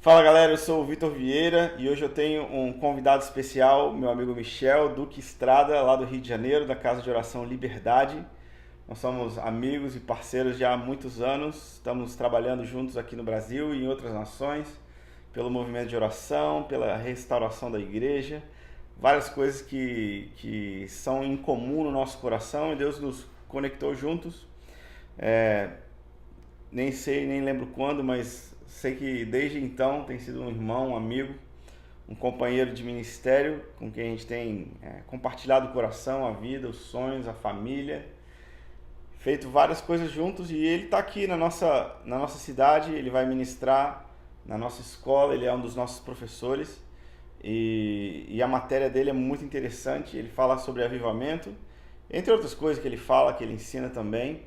Fala galera, eu sou o Vitor Vieira e hoje eu tenho um convidado especial, meu amigo Michel Duque Estrada, lá do Rio de Janeiro, da Casa de Oração Liberdade. Nós somos amigos e parceiros já há muitos anos, estamos trabalhando juntos aqui no Brasil e em outras nações, pelo movimento de oração, pela restauração da igreja, várias coisas que são em comum no nosso coração e Deus nos conectou juntos. É, Nem sei, nem lembro quando, mas sei que desde então tem sido um irmão, um amigo, um companheiro de ministério com quem a gente tem compartilhado o coração, a vida, os sonhos, a família, feito várias coisas juntos e ele está aqui na nossa cidade, ele vai ministrar na nossa escola, ele é um dos nossos professores e a matéria dele é muito interessante, ele fala sobre avivamento, entre outras coisas que ele fala, que ele ensina também,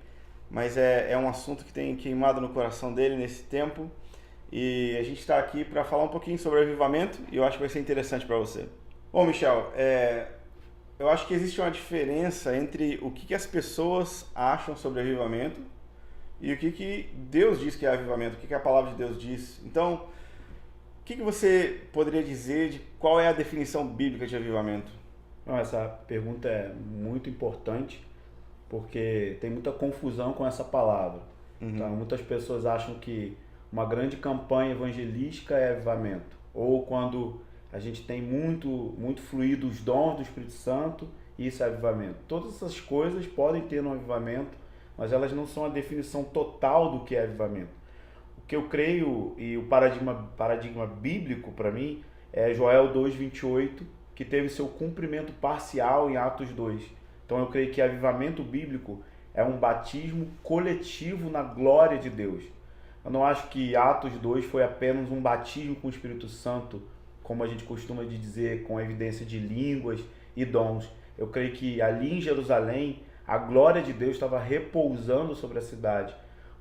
mas é um assunto que tem queimado no coração dele nesse tempo e a gente está aqui para falar um pouquinho sobre avivamento e eu acho que vai ser interessante para você. Bom, Michel, eu acho que existe uma diferença entre o que as pessoas acham sobre avivamento e o que Deus diz que é avivamento, o que a palavra de Deus diz. Então, o que você poderia dizer de qual é a definição bíblica de avivamento? Não, essa pergunta é muito importante porque tem muita confusão com essa palavra. Então, muitas pessoas acham que uma grande campanha evangelística é avivamento, ou quando a gente tem muito fluido os dons do Espírito Santo, isso é avivamento. Todas essas coisas podem ter no avivamento, mas elas não são a definição total do que é avivamento. O que eu creio e o paradigma bíblico para mim é Joel 2:28, que teve seu cumprimento parcial em Atos 2. Então eu creio que avivamento bíblico é um batismo coletivo na glória de Deus. Eu não acho que Atos 2 foi apenas um batismo com o Espírito Santo, como a gente costuma dizer, com evidência de línguas e dons. Eu creio que ali em Jerusalém, a glória de Deus estava repousando sobre a cidade.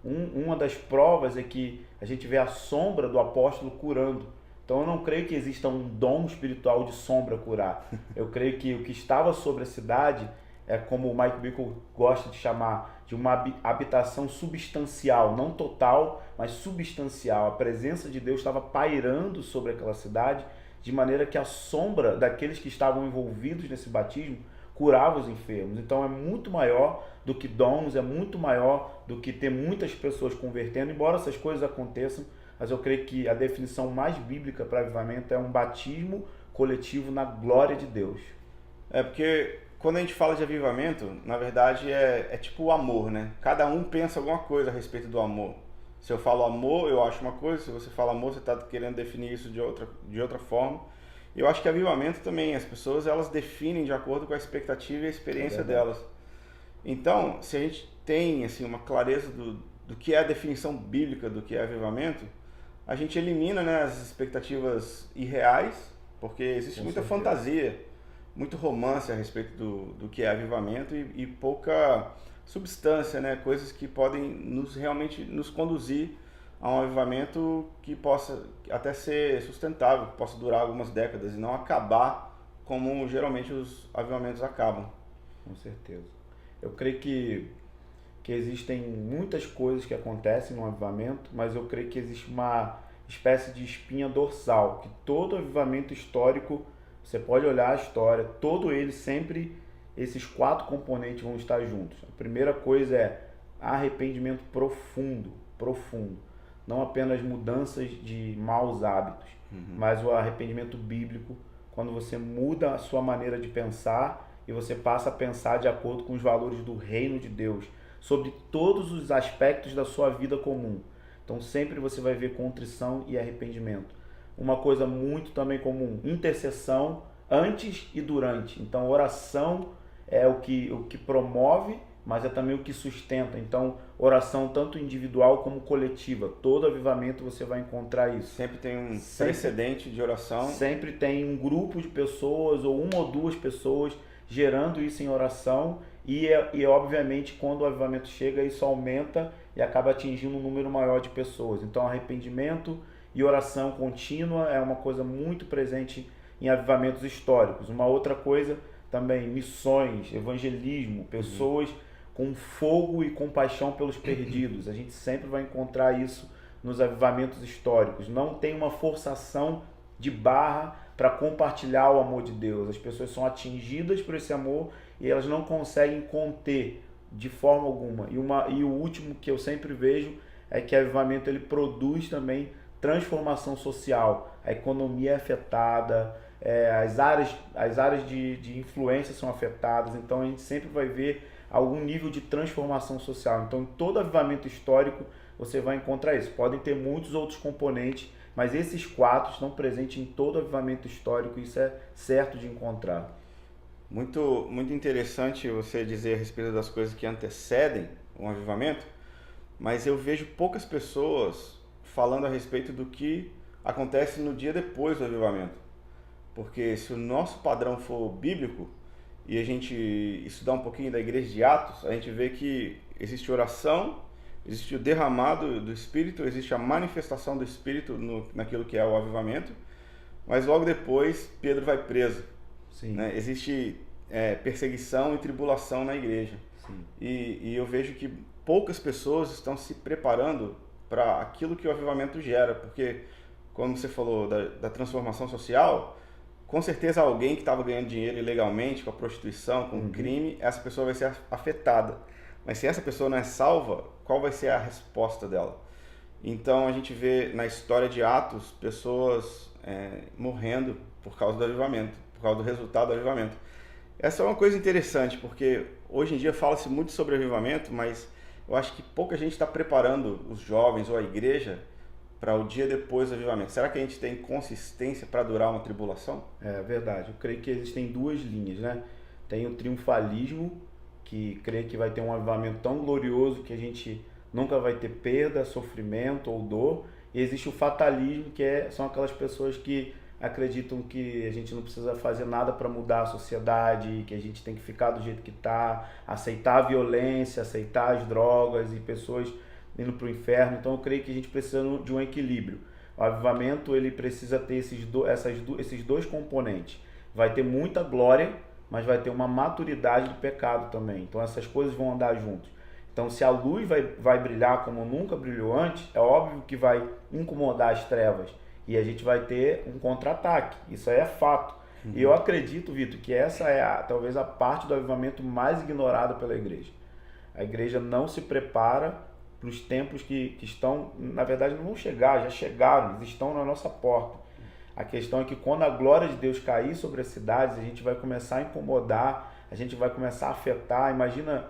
Uma das provas é que a gente vê a sombra do apóstolo curando. Então eu não creio que exista um dom espiritual de sombra curar. Eu creio que o que estava sobre a cidade é como o Mike Bickle gosta de chamar, de uma habitação substancial, não total, mas substancial. A presença de Deus estava pairando sobre aquela cidade, de maneira que a sombra daqueles que estavam envolvidos nesse batismo curava os enfermos. Então é muito maior do que dons, é muito maior do que ter muitas pessoas convertendo, embora essas coisas aconteçam, mas eu creio que a definição mais bíblica para avivamento é um batismo coletivo na glória de Deus. Porque quando a gente fala de avivamento, na verdade é tipo o amor, né? Cada um pensa alguma coisa a respeito do amor. Se eu falo amor, eu acho uma coisa, se você fala amor, você está querendo definir isso de outra forma. E eu acho que avivamento também, as pessoas elas definem de acordo com a expectativa e a experiência delas. Então, se a gente tem assim, uma clareza do que é a definição bíblica do que é avivamento, a gente elimina, né, as expectativas irreais, porque existe muita fantasia, muito romance a respeito do que é avivamento e pouca substância, né? Coisas que podem realmente nos conduzir a um avivamento que possa até ser sustentável, que possa durar algumas décadas e não acabar como geralmente os avivamentos acabam. Com certeza. Eu creio que existem muitas coisas que acontecem no avivamento, mas eu creio que existe uma espécie de espinha dorsal, que todo avivamento histórico, você pode olhar a história, todo ele sempre, esses 4 componentes vão estar juntos. A primeira coisa é arrependimento profundo, profundo. Não apenas mudanças de maus hábitos, mas o arrependimento bíblico, quando você muda a sua maneira de pensar e você passa a pensar de acordo com os valores do reino de Deus, sobre todos os aspectos da sua vida comum. Então sempre você vai ver contrição e arrependimento. Uma coisa muito também comum, intercessão antes e durante. Então oração é o que promove, mas é também o que sustenta. Então oração tanto individual como coletiva. Todo avivamento você vai encontrar isso. Sempre tem um precedente de oração. Sempre tem um grupo de pessoas ou uma ou duas pessoas gerando isso em oração e obviamente quando o avivamento chega isso aumenta e acaba atingindo um número maior de pessoas. Então arrependimento e oração contínua é uma coisa muito presente em avivamentos históricos. Uma outra coisa também, missões, evangelismo, pessoas com fogo e compaixão pelos perdidos. A gente sempre vai encontrar isso nos avivamentos históricos. Não tem uma forçação de barra para compartilhar o amor de Deus. As pessoas são atingidas por esse amor e elas não conseguem conter de forma alguma. E o último que eu sempre vejo é que o avivamento ele produz também transformação social. A economia é afetada, as áreas de influência são afetadas, então a gente sempre vai ver algum nível de transformação social. Então em todo avivamento histórico você vai encontrar isso. Podem ter muitos outros componentes, mas esses 4 estão presentes em todo avivamento histórico, isso é certo de encontrar. Muito, muito interessante você dizer a respeito das coisas que antecedem um avivamento, mas eu vejo poucas pessoas falando a respeito do que acontece no dia depois do avivamento. Porque se o nosso padrão for bíblico e a gente estudar um pouquinho da igreja de Atos, a gente vê que existe oração, existe o derramado do Espírito, existe a manifestação do Espírito naquilo que é o avivamento, mas logo depois Pedro vai preso. Sim. Né? Existe perseguição e tribulação na igreja. Sim. E eu vejo que poucas pessoas estão se preparando para aquilo que o avivamento gera, porque, como você falou da transformação social, com certeza alguém que estava ganhando dinheiro ilegalmente, com a prostituição, com o crime, essa pessoa vai ser afetada. Mas se essa pessoa não é salva, qual vai ser a resposta dela? Então a gente vê na história de Atos pessoas morrendo por causa do avivamento, por causa do resultado do avivamento. Essa é uma coisa interessante, porque hoje em dia fala-se muito sobre avivamento, mas eu acho que pouca gente está preparando os jovens ou a igreja para o dia depois do avivamento. Será que a gente tem consistência para durar uma tribulação? É verdade. Eu creio que existem 2 linhas, né? Tem o triunfalismo, que crê que vai ter um avivamento tão glorioso que a gente nunca vai ter perda, sofrimento ou dor. E existe o fatalismo, que são aquelas pessoas que acreditam que a gente não precisa fazer nada para mudar a sociedade, que a gente tem que ficar do jeito que está, aceitar a violência, aceitar as drogas e pessoas indo para o inferno. Então eu creio que a gente precisa de um equilíbrio. O avivamento ele precisa ter esses 2 componentes. Vai ter muita glória, mas vai ter uma maturidade do pecado também. Então essas coisas vão andar juntos. Então se a luz vai brilhar como nunca brilhou antes, é óbvio que vai incomodar as trevas. E a gente vai ter um contra-ataque. Isso aí é fato. E eu acredito, Vitor, que essa é talvez a parte do avivamento mais ignorada pela igreja. A igreja não se prepara para os tempos que estão, na verdade não vão chegar, já chegaram, eles estão na nossa porta. A questão é que quando a glória de Deus cair sobre as cidades, a gente vai começar a incomodar, a gente vai começar a afetar. Imagina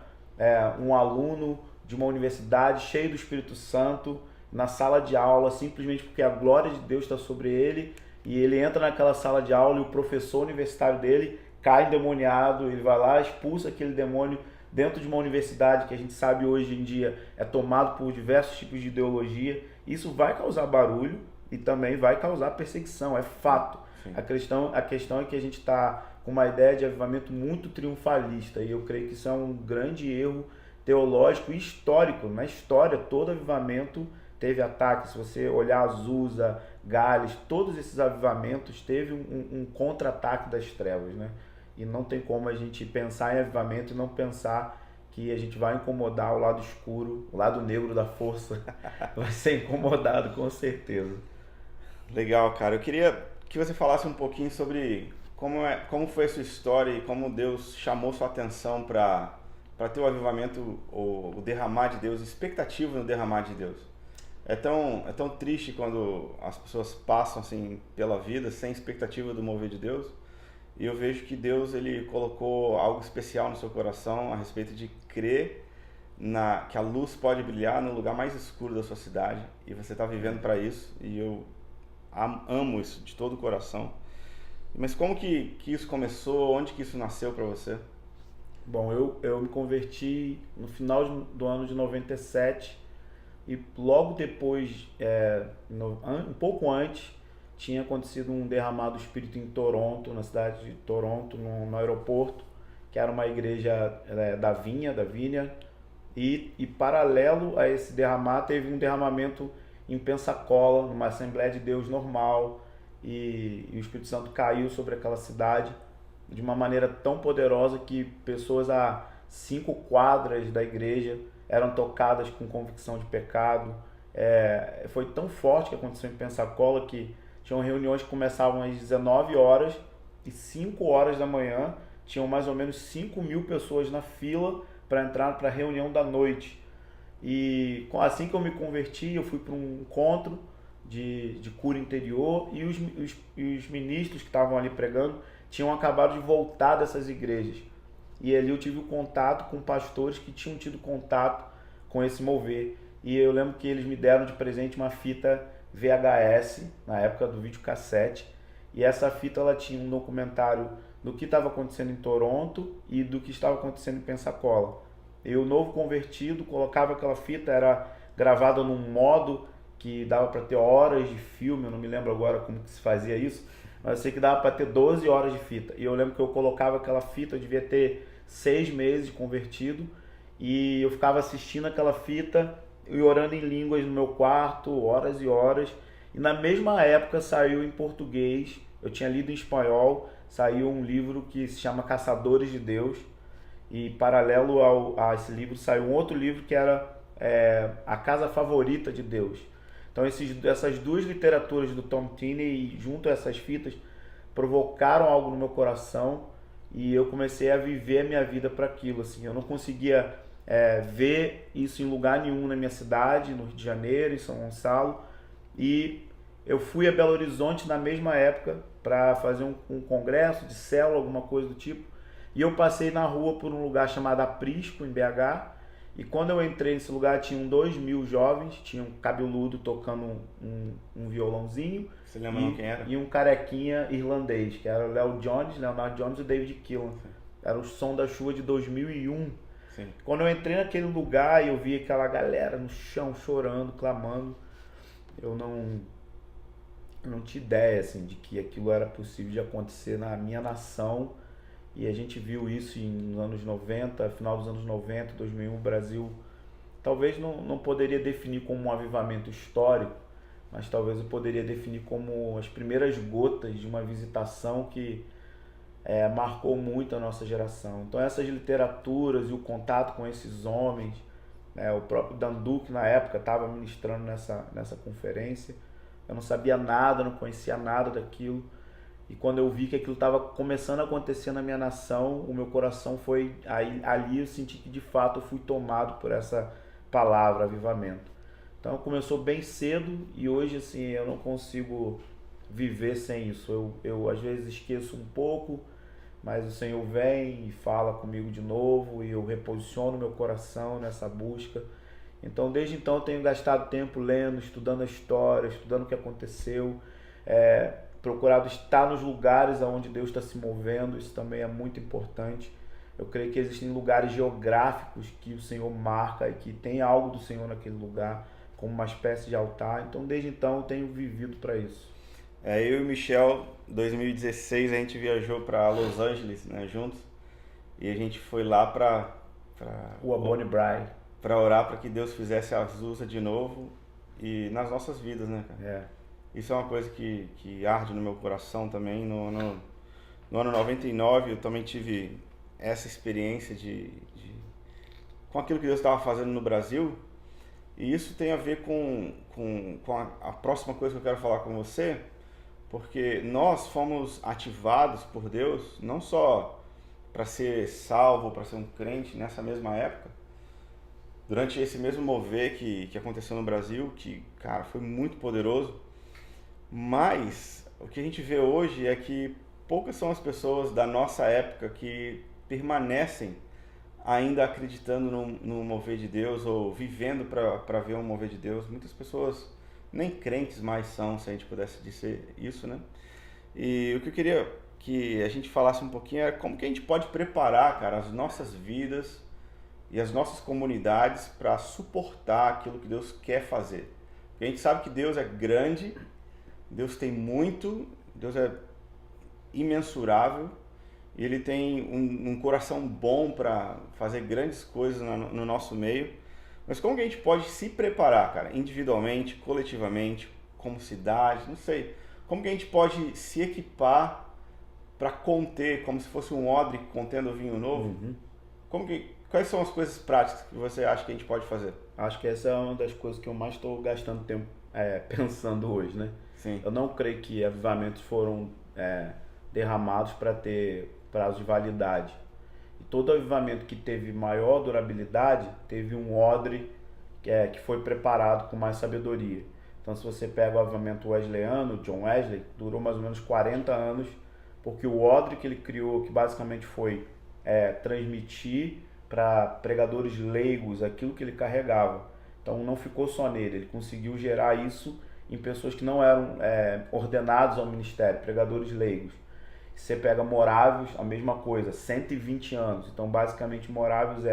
um aluno de uma universidade cheio do Espírito Santo, na sala de aula, simplesmente porque a glória de Deus está sobre ele, e ele entra naquela sala de aula e o professor universitário dele cai endemoniado, ele vai lá, expulsa aquele demônio dentro de uma universidade que a gente sabe hoje em dia é tomado por diversos tipos de ideologia. Isso vai causar barulho e também vai causar perseguição, é fato. A questão é que a gente está com uma ideia de avivamento muito triunfalista, e eu creio que isso é um grande erro teológico e histórico. Na história, todo avivamento teve ataque. Se você olhar Azusa, Gales, todos esses avivamentos teve um contra-ataque das trevas, né? E não tem como a gente pensar em avivamento e não pensar que a gente vai incomodar o lado escuro, o lado negro da força. Vai ser incomodado, com certeza. Legal, cara. Eu queria que você falasse um pouquinho sobre como foi a sua história e como Deus chamou sua atenção para ter o avivamento, o derramar de Deus, expectativa no derramar de Deus. É tão triste quando as pessoas passam assim pela vida sem expectativa do mover de Deus. E eu vejo que Deus ele colocou algo especial no seu coração a respeito de crer que a luz pode brilhar no lugar mais escuro da sua cidade. E você está vivendo para isso. E eu amo isso de todo o coração. Mas como que isso começou? Onde que isso nasceu para você? Bom, eu me converti no final do ano de 97. E logo depois, um pouco antes, tinha acontecido um derramado do Espírito em Toronto, na cidade de Toronto, no aeroporto, que era uma igreja da Vineyard, e paralelo a esse derramar, teve um derramamento em Pensacola, numa Assembleia de Deus normal, e o Espírito Santo caiu sobre aquela cidade de uma maneira tão poderosa que pessoas a 5 quadras da igreja eram tocadas com convicção de pecado, foi tão forte que aconteceu em Pensacola que tinham reuniões que começavam às 19 horas e 5 horas da manhã tinham mais ou menos 5.000 pessoas na fila para entrar para a reunião da noite. E assim que eu me converti, eu fui para um encontro de cura interior e os ministros que estavam ali pregando tinham acabado de voltar dessas igrejas. E ali eu tive o contato com pastores que tinham tido contato com esse mover. E eu lembro que eles me deram de presente uma fita VHS, na época do videocassete. E essa fita ela tinha um documentário do que estava acontecendo em Toronto e do que estava acontecendo em Pensacola. Eu, novo convertido, colocava aquela fita, era gravada num modo que dava para ter horas de filme, eu não me lembro agora como que se fazia isso, mas eu sei que dava para ter 12 horas de fita. E eu lembro que eu colocava aquela fita, eu devia ter 6 meses de convertido, e eu ficava assistindo aquela fita e orando em línguas no meu quarto, horas e horas. E na mesma época saiu em português, eu tinha lido em espanhol, saiu um livro que se chama Caçadores de Deus, e paralelo a esse livro saiu um outro livro que era A Casa Favorita de Deus. Então essas duas literaturas do Tom Tenney, junto a essas fitas, provocaram algo no meu coração e eu comecei a viver a minha vida para aquilo. Assim, eu não conseguia ver isso em lugar nenhum na minha cidade, no Rio de Janeiro, em São Gonçalo, e eu fui a Belo Horizonte na mesma época para fazer um congresso de célula, alguma coisa do tipo, e eu passei na rua por um lugar chamado Aprisco, em BH, e quando eu entrei nesse lugar tinham 2.000 jovens, tinha um cabeludo tocando um violãozinho. Você lembra quem era? E um carequinha irlandês, que era o Leonard Jones e o David Keelan. Era o Som da Chuva de 2001. Sim. Quando eu entrei naquele lugar e eu vi aquela galera no chão chorando, clamando, eu não tinha ideia assim, de que aquilo era possível de acontecer na minha nação. E a gente viu isso nos anos 90, final dos anos 90, 2001, o Brasil talvez não poderia definir como um avivamento histórico, mas talvez eu poderia definir como as primeiras gotas de uma visitação que marcou muito a nossa geração. Então essas literaturas e o contato com esses homens, o próprio Dan Duque na época estava ministrando nessa conferência, eu não sabia nada, não conhecia nada daquilo. E quando eu vi que aquilo estava começando a acontecer na minha nação, o meu coração foi... Ali eu senti que de fato eu fui tomado por essa palavra, avivamento. Então começou bem cedo e hoje assim eu não consigo viver sem isso. Eu às vezes esqueço um pouco, mas o Senhor vem e fala comigo de novo e eu reposiciono meu coração nessa busca. Então desde então eu tenho gastado tempo lendo, estudando a história, estudando o que aconteceu, procurado estar nos lugares onde Deus está se movendo, isso também é muito importante. Eu creio que existem lugares geográficos que o Senhor marca e que tem algo do Senhor naquele lugar, como uma espécie de altar. Então, desde então, eu tenho vivido para isso. Eu e o Michel, em 2016, a gente viajou para Los Angeles, né, juntos, e a gente foi lá para Rua Bonnie Braille, para orar para que Deus fizesse a Azusa de novo e nas nossas vidas, né, cara? Isso é uma coisa que arde no meu coração também. No ano 99 eu também tive essa experiência com aquilo que Deus estava fazendo no Brasil. E isso tem a ver com a próxima coisa que eu quero falar com você, porque nós fomos ativados por Deus, não só para ser salvo, para ser um crente nessa mesma época, durante esse mesmo mover que aconteceu no Brasil, que, cara, foi muito poderoso. Mas o que a gente vê hoje é que poucas são as pessoas da nossa época que permanecem ainda acreditando no mover de Deus ou vivendo para ver um mover de Deus. Muitas pessoas nem crentes mais são, se a gente pudesse dizer isso, né? E o que eu queria que a gente falasse um pouquinho é como que a gente pode preparar, cara, as nossas vidas e as nossas comunidades para suportar aquilo que Deus quer fazer. Porque a gente sabe que Deus é grande, Deus tem muito, Deus é imensurável e Ele tem um coração bom para fazer grandes coisas no nosso meio. Mas como que a gente pode se preparar, cara, individualmente, coletivamente, como cidade, não sei. Como que a gente pode se equipar para conter, como se fosse um odre contendo vinho novo? Uhum. Quais são as coisas práticas que você acha que a gente pode fazer? Acho que essa é uma das coisas que eu mais estou gastando tempo pensando hoje, né? Sim. Eu não creio que avivamentos foram derramados para ter prazo de validade. E todo avivamento que teve maior durabilidade teve um odre que foi preparado com mais sabedoria. Então, se você pega o avivamento wesleyano, John Wesley, durou mais ou menos 40 anos, porque o odre que ele criou, que basicamente foi transmitir para pregadores leigos aquilo que ele carregava. Então, não ficou só nele, ele conseguiu gerar isso em pessoas que não eram ordenados ao ministério, pregadores leigos. Você pega Morávios, a mesma coisa, 120 anos. Então, basicamente, Morávios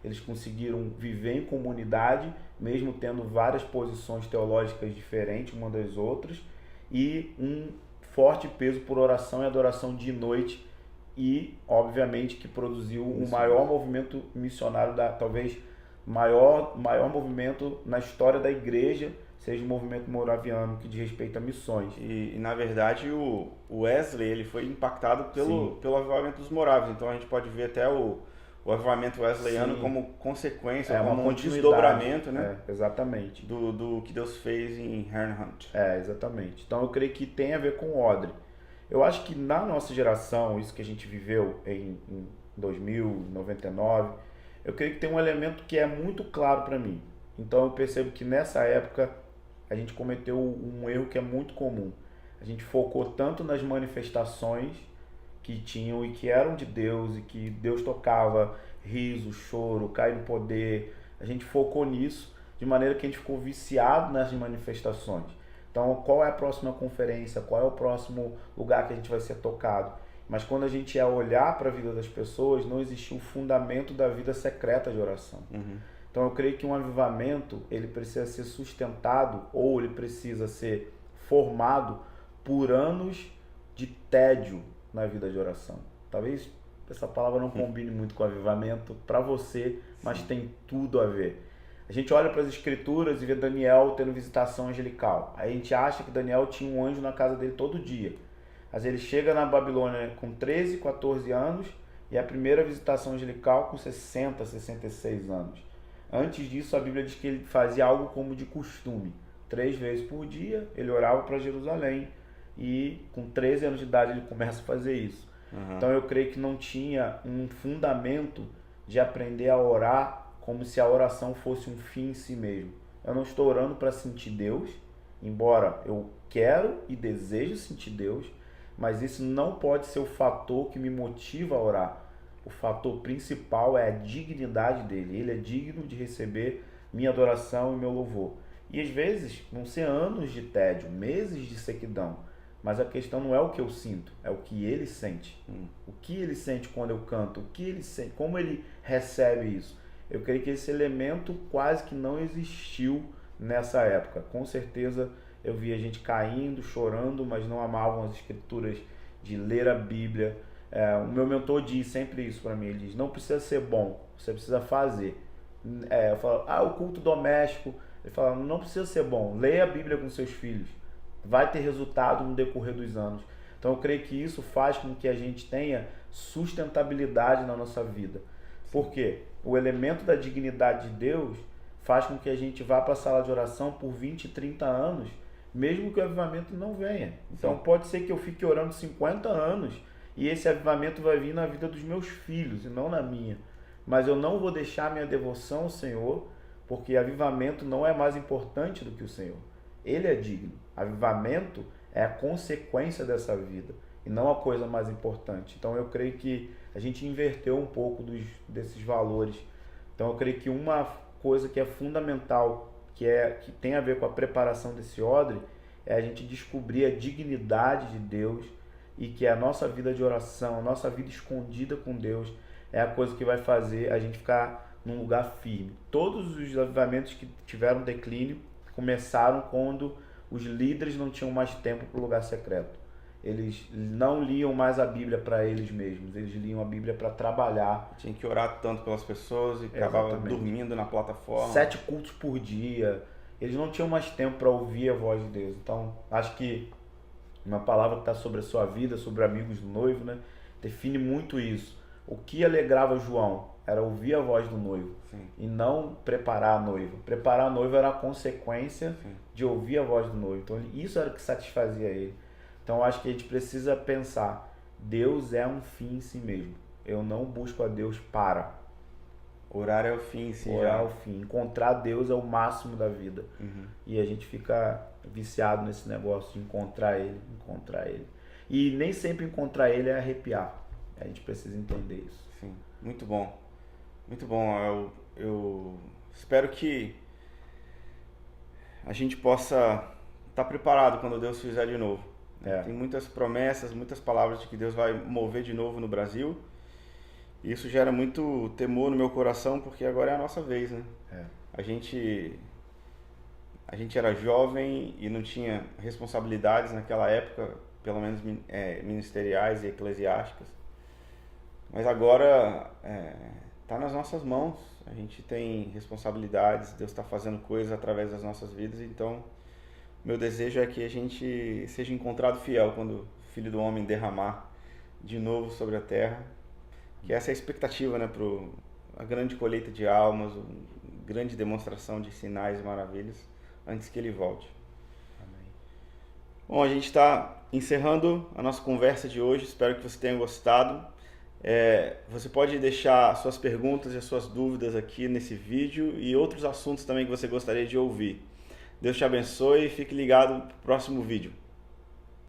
eles conseguiram viver em comunidade, mesmo tendo várias posições teológicas diferentes uma das outras, e um forte peso por oração e adoração de noite, e, obviamente, que produziu o maior movimento missionário, talvez maior movimento na história da igreja, seja o movimento moraviano, que diz respeito a missões. E na verdade o Wesley ele foi impactado pelo avivamento dos moráveis, então a gente pode ver até o avivamento wesleyano Sim. como consequência, como um desdobramento, né? Exatamente. Do que Deus fez em Herrnhut. Exatamente. Então eu creio que tem a ver com o odre. Eu acho que na nossa geração, isso que a gente viveu em 2000, 99, eu creio que tem um elemento que é muito claro para mim. Então eu percebo que nessa época a gente cometeu um erro que é muito comum. A gente focou tanto nas manifestações que tinham e que eram de Deus e que Deus tocava, riso, choro, cai no poder. A gente focou nisso de maneira que a gente ficou viciado nas manifestações. Então, qual é a próxima conferência? Qual é o próximo lugar que a gente vai ser tocado? Mas quando a gente ia olhar para a vida das pessoas, não existia o fundamento da vida secreta de oração. Uhum. Então eu creio que um avivamento ele precisa ser sustentado ou ele precisa ser formado por anos de tédio na vida de oração. Talvez essa palavra não combine muito com avivamento para você, mas tem tudo a ver. A gente olha para as escrituras e vê Daniel tendo visitação angelical. Aí a gente acha que Daniel tinha um anjo na casa dele todo dia. Mas ele chega na Babilônia com 13, 14 anos e a primeira visitação angelical com 60, 66 anos. Antes disso, a Bíblia diz que ele fazia algo como de costume. 3 vezes por dia, ele orava para Jerusalém. E com 13 anos de idade, ele começa a fazer isso. Uhum. Então, eu creio que não tinha um fundamento de aprender a orar como se a oração fosse um fim em si mesmo. Eu não estou orando para sentir Deus, embora eu quero e desejo sentir Deus, mas isso não pode ser o fator que me motiva a orar. O fator principal é a dignidade dele. Ele é digno de receber minha adoração e meu louvor. E às vezes vão ser anos de tédio, meses de sequidão. Mas a questão não é o que eu sinto, é o que ele sente. O que ele sente quando eu canto, o que ele sente, como ele recebe isso. Eu creio que esse elemento quase que não existiu nessa época. Com certeza eu via gente caindo, chorando, mas não amavam as escrituras de ler a Bíblia. O meu mentor diz sempre isso para mim, ele diz, não precisa ser bom, você precisa fazer. Eu falo, o culto doméstico, ele fala, não precisa ser bom, leia a Bíblia com seus filhos, vai ter resultado no decorrer dos anos. Então eu creio que isso faz com que a gente tenha sustentabilidade na nossa vida. Por quê? O elemento da dignidade de Deus faz com que a gente vá para a sala de oração por 20, 30 anos, mesmo que o avivamento não venha. Então pode ser que eu fique orando 50 anos, e esse avivamento vai vir na vida dos meus filhos e não na minha. Mas eu não vou deixar minha devoção ao Senhor, porque avivamento não é mais importante do que o Senhor. Ele é digno. Avivamento é a consequência dessa vida e não a coisa mais importante. Então eu creio que a gente inverteu um pouco desses valores. Então eu creio que uma coisa que é fundamental, que tem a ver com a preparação desse odre, é a gente descobrir a dignidade de Deus, e que a nossa vida de oração, a nossa vida escondida com Deus é a coisa que vai fazer a gente ficar num lugar firme. Todos os avivamentos que tiveram declínio começaram quando os líderes não tinham mais tempo para o lugar secreto. Eles não liam mais a Bíblia para eles mesmos, eles liam a Bíblia para trabalhar. Tinha que orar tanto pelas pessoas e acabava dormindo na plataforma. 7 cultos por dia. Eles não tinham mais tempo para ouvir a voz de Deus. Então, acho que uma palavra que está sobre a sua vida, sobre amigos do noivo, né? Define muito isso. O que alegrava João era ouvir a voz do noivo. Sim. E não preparar a noiva. Preparar a noiva era a consequência Sim. de ouvir a voz do noivo. Então isso era o que satisfazia ele. Então eu acho que a gente precisa pensar, Deus é um fim em si mesmo. Eu não busco a Deus para. Orar é o fim, sim. Orar é o fim. Encontrar Deus é o máximo da vida. Uhum. E a gente fica viciado nesse negócio de encontrar Ele, encontrar Ele. E nem sempre encontrar Ele é arrepiar. A gente precisa entender isso. Sim, muito bom. Muito bom. Eu espero que a gente possa estar preparado quando Deus fizer de novo. Tem muitas promessas, muitas palavras de que Deus vai mover de novo no Brasil. E isso gera muito temor no meu coração, porque agora é a nossa vez, né? A gente era jovem e não tinha responsabilidades naquela época, pelo menos ministeriais e eclesiásticas. Mas agora está nas nossas mãos. A gente tem responsabilidades, Deus está fazendo coisas através das nossas vidas. Então, meu desejo é que a gente seja encontrado fiel quando o Filho do Homem derramar de novo sobre a terra. Que essa é a expectativa, né, para a grande colheita de almas, uma grande demonstração de sinais e maravilhas antes que ele volte. Amém. Bom, a gente está encerrando a nossa conversa de hoje. Espero que você tenha gostado. Você pode deixar suas perguntas e as suas dúvidas aqui nesse vídeo e outros assuntos também que você gostaria de ouvir. Deus te abençoe e fique ligado no próximo vídeo.